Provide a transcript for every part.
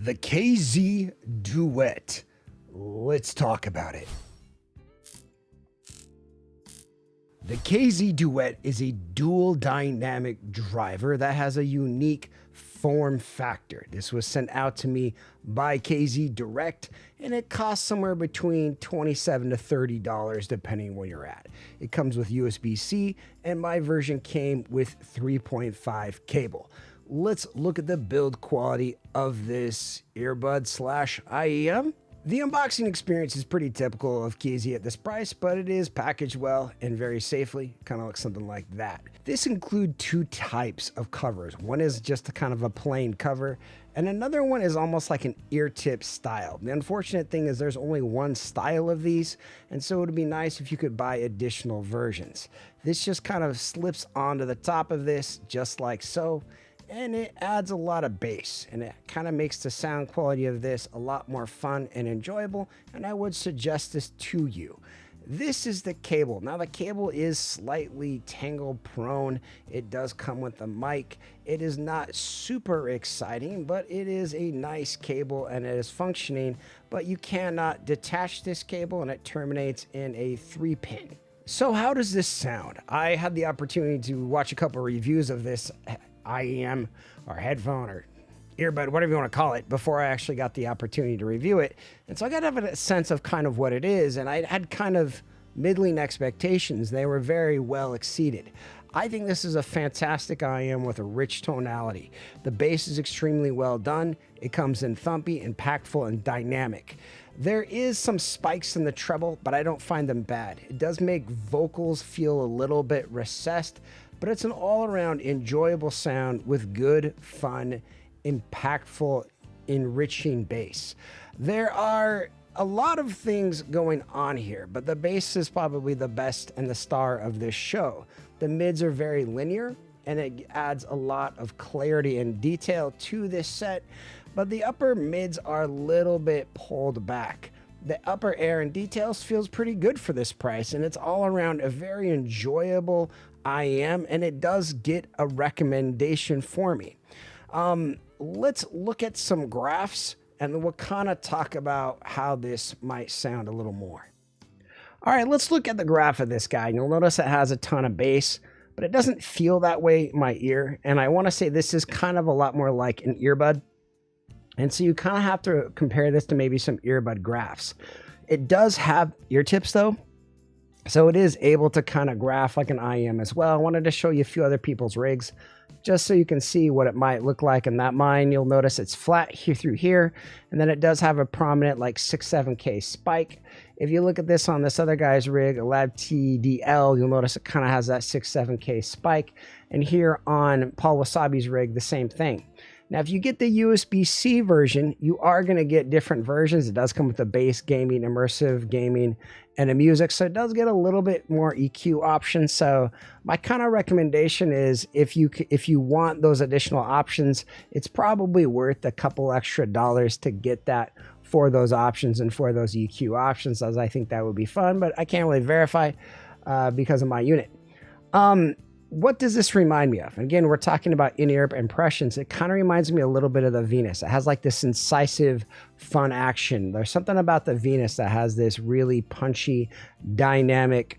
The KZ Duet. Let's talk about it. The KZ Duet is a dual dynamic driver that has a unique form factor. This was sent out to me by KZ Direct, and it costs somewhere between $27 to $30 depending where you're at. It comes with USB-C, and my version came with 3.5 cable. Let's look at the build quality of this earbud/IEM. The unboxing experience is pretty typical of KZ at this price, but it is packaged well and very safely. Kind of looks something like that. This includes two types of covers. One is just a kind of a plain cover, and another one is almost like an ear tip style. The unfortunate thing is there's only one style of these, and so it would be nice if you could buy additional versions. This just kind of slips onto the top of this, just like so. And it adds a lot of bass, and it kind of makes the sound quality of this a lot more fun and enjoyable, and I would suggest this to you. This is the cable. Now the cable is slightly tangle prone. It does come with the mic. It is not super exciting, but it is a nice cable and it is functioning, but you cannot detach this cable and it terminates in a 3-pin. So how does this sound? I had the opportunity to watch a couple reviews of this IEM or headphone or earbud, whatever you want to call it, before I actually got the opportunity to review it. And so I got to have a sense of kind of what it is, and I had kind of middling expectations. They were very well exceeded. I think this is a fantastic IEM with a rich tonality. The bass is extremely well done. It comes in thumpy, impactful, and dynamic. There is some spikes in the treble, but I don't find them bad. It does make vocals feel a little bit recessed, but it's an all-around enjoyable sound with good, fun, impactful, enriching bass. There are a lot of things going on here, but the bass is probably the best and the star of this show. The mids are very linear, and it adds a lot of clarity and detail to this set, but the upper mids are a little bit pulled back. The upper air and details feels pretty good for this price, and it's all around a very enjoyable IEM, and it does get a recommendation for me. Let's look at some graphs, and then we'll kind of talk about how this might sound a little more. All right, let's look at the graph of this guy. You'll notice it has a ton of bass, but it doesn't feel that way in my ear, and I want to say this is kind of a lot more like an earbud. And so you kind of have to compare this to maybe some earbud graphs. It does have ear tips though, so it is able to kind of graph like an IEM as well. I wanted to show you a few other people's rigs just so you can see what it might look like in that mine. You'll notice it's flat here through here, and then it does have a prominent like 6-7K spike. If you look at this on this other guy's rig, a Lab TDL, you'll notice it kind of has that 6-7K spike. And here on Paul Wasabi's rig, the same thing. Now, if you get the USB-C version, you are going to get different versions. It does come with a bass gaming, immersive gaming, and a music. So it does get a little bit more EQ options. So my kind of recommendation is if you want those additional options, it's probably worth a couple extra dollars to get that for those options and for those EQ options, as I think that would be fun, but I can't really verify because of my unit. What does this remind me of? Again, we're talking about in-ear impressions. It kind of reminds me a little bit of the Venus. It has like this incisive, fun action. There's something about the Venus that has this really punchy, dynamic,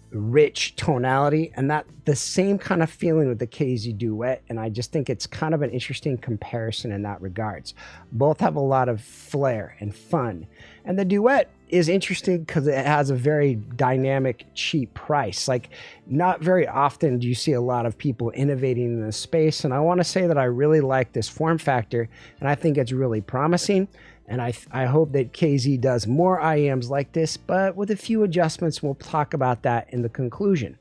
rich tonality, and that the same kind of feeling with the KZ Duet, and I just think it's kind of an interesting comparison in that regards. Both have a lot of flair and fun, and the Duet is interesting because it has a very dynamic, cheap price. Like, not very often do you see a lot of people innovating in this space, and I want to say that I really like this form factor, and I think it's really promising. And I hope that KZ does more IEMs like this, but with a few adjustments. We'll talk about that in the conclusion.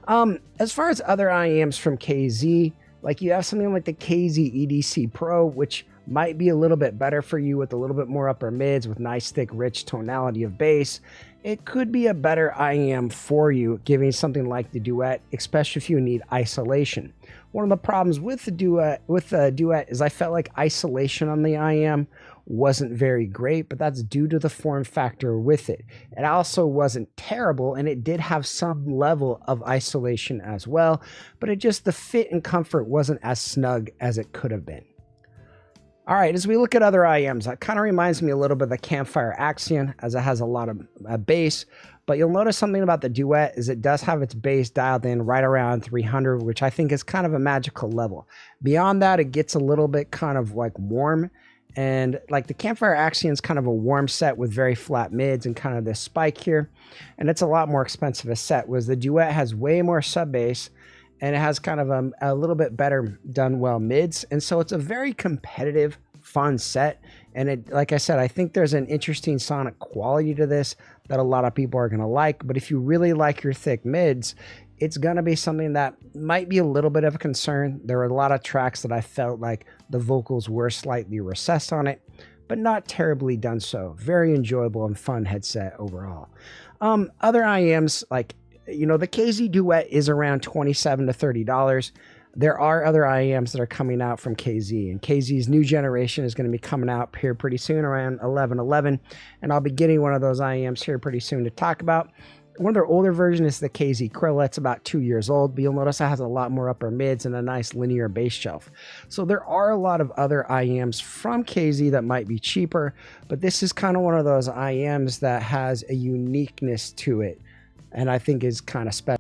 As far as other IEMs from KZ, like you have something like the KZ EDC Pro, which might be a little bit better for you with a little bit more upper mids with nice, thick, rich tonality of bass. It could be a better IEM for you, giving something like the Duet, especially if you need isolation. One of the problems with the Duet is I felt like isolation on the IEM wasn't very great, but that's due to the form factor with it. It also wasn't terrible, and it did have some level of isolation as well, but the fit and comfort wasn't as snug as it could have been. All right, as we look at other IMs, that kind of reminds me a little bit of the Campfire Axion, as it has a lot of bass. But you'll notice something about the Duet is it does have its bass dialed in right around 300, which I think is kind of a magical level. Beyond that, it gets a little bit kind of like warm. And like the Campfire Axion is kind of a warm set with very flat mids and kind of this spike here. And it's a lot more expensive a set, whereas the Duet has way more sub bass and it has kind of a little bit better done well mids. And so it's a very competitive, fun set. And it, like I said, I think there's an interesting sonic quality to this that a lot of people are going to like. But if you really like your thick mids, it's going to be something that might be a little bit of a concern. There were a lot of tracks that I felt like the vocals were slightly recessed on it, but not terribly done so. Very enjoyable and fun headset overall. Other IMs, like, you know, the KZ Duet is around $27 to $30. There are other IEMs that are coming out from KZ, and KZ's new generation is going to be coming out here pretty soon, around 11/11, and I'll be getting one of those IEMs here pretty soon to talk about. One of their older versions is the KZ Krilla. It's about 2 years old, but you'll notice it has a lot more upper mids and a nice linear bass shelf. So there are a lot of other IEMs from KZ that might be cheaper, but this is kind of one of those IEMs that has a uniqueness to it, and I think is kind of special.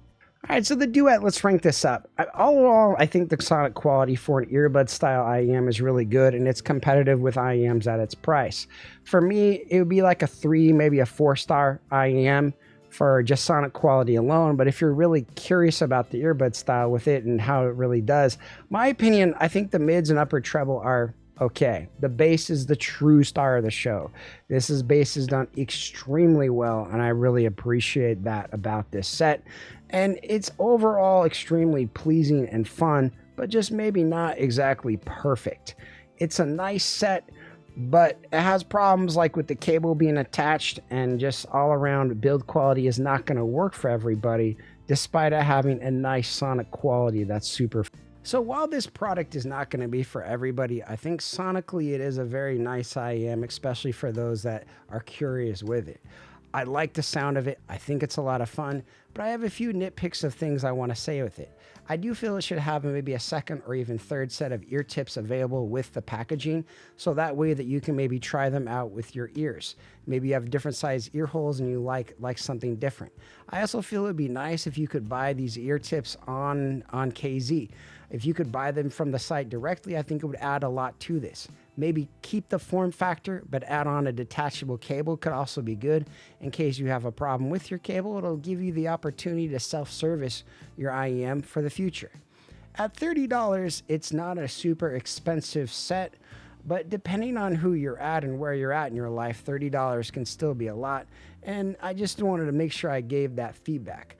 All right, so the Duet, let's rank this up. All in all, I think the sonic quality for an earbud style IEM is really good, and it's competitive with IEMs at its price. For me, it would be like a 3, maybe a 4-star IEM for just sonic quality alone. But if you're really curious about the earbud style with it and how it really does, my opinion, I think the mids and upper treble are okay. The bass is the true star of the show. This bass is done extremely well, and I really appreciate that about this set. And it's overall extremely pleasing and fun, but just maybe not exactly perfect. It's a nice set, but it has problems like with the cable being attached, and just all around build quality is not going to work for everybody, despite it having a nice sonic quality that's super. So while this product is not going to be for everybody, I think sonically it is a very nice IEM, especially for those that are curious with it. I like the sound of it. I think it's a lot of fun, but I have a few nitpicks of things I want to say with it. I do feel it should have maybe a second or even third set of ear tips available with the packaging, so that way that you can maybe try them out with your ears. Maybe you have different size ear holes and you like something different. I also feel it would be nice if you could buy these ear tips on KZ. If you could buy them from the site directly, I think it would add a lot to this. Maybe keep the form factor, but add on a detachable cable could also be good. In case you have a problem with your cable, it'll give you the opportunity to self-service your IEM for the future. At $30, it's not a super expensive set, but depending on who you're at and where you're at in your life, $30 can still be a lot. And I just wanted to make sure I gave that feedback.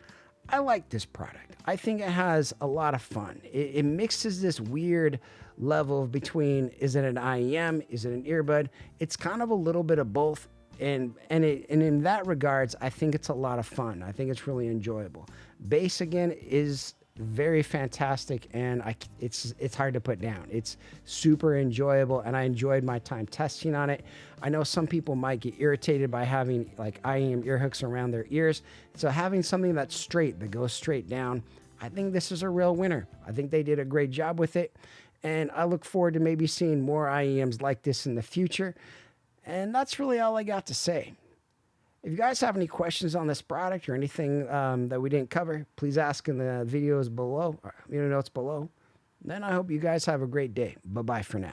I like this product. I think it has a lot of fun. It mixes this weird level between, is it an IEM, is it an earbud? It's kind of a little bit of both, and in that regards, I think it's a lot of fun. I think it's really enjoyable. Bass again is very fantastic, and it's hard to put down. It's super enjoyable, and I enjoyed my time testing on it. I know some people might get irritated by having like IEM ear hooks around their ears, so having something that's straight, that goes straight down, I think this is a real winner. I think they did a great job with it, and I look forward to maybe seeing more IEMs like this in the future. And that's really all I got to say. If you guys have any questions on this product or anything that we didn't cover, please ask in the videos below, or notes below. Then I hope you guys have a great day. Bye-bye for now.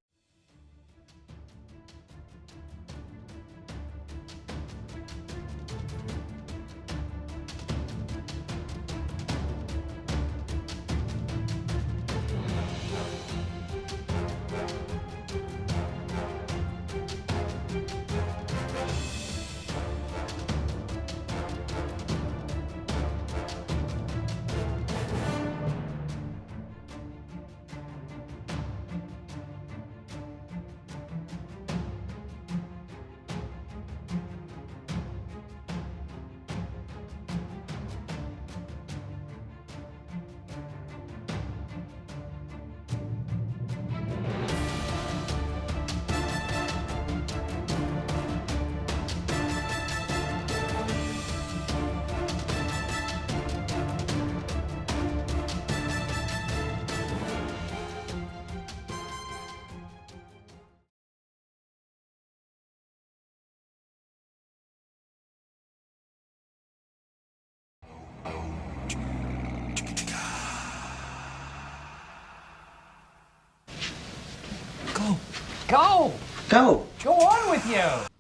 Go! Go. Go on with you!